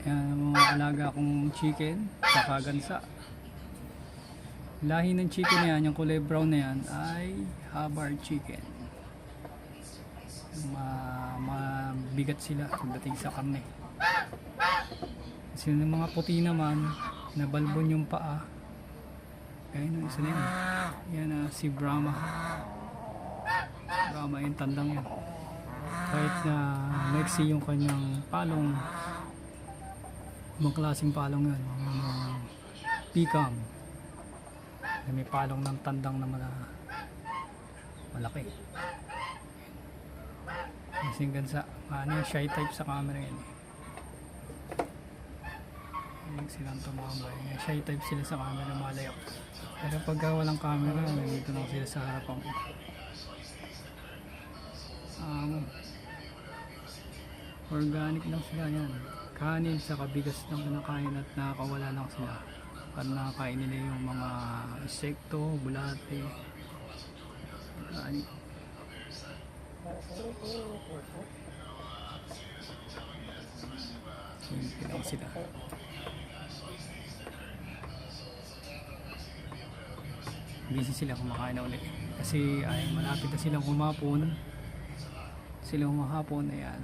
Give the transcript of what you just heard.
Yan ang mga alaga kong chicken, saka gansa. Lahi ng chicken na yan, yung kulay brown na yan, ay Hubbard chicken. Mabigat sila pagdating sa karne. Kasi yung mga puti naman, nabalbon yung paa. Ayun, isa na yan. Yan si Brahma. Brahma yung tandang yan. Kahit na maiksi yung kanyang palong, mga klaseng palong yan, pikam. May palong ng tandang naman na malaki. Kasing gansa, shy type sa camera yan. Yung silang tumambay, shy type sila sa camera, malayo. Pero pagka walang camera, nandito lang sila sa harapan ko. Organic lang sila yan. Kanin sa kabigas ng kinakain at nakakawala lang sila. Para nakakain nila yung mga insekto, bulate. Organic. Simple lang sila. Busy sila kumakain na ulit. Kasi ay malapit na silang humapon. Silang humahapon, ayan.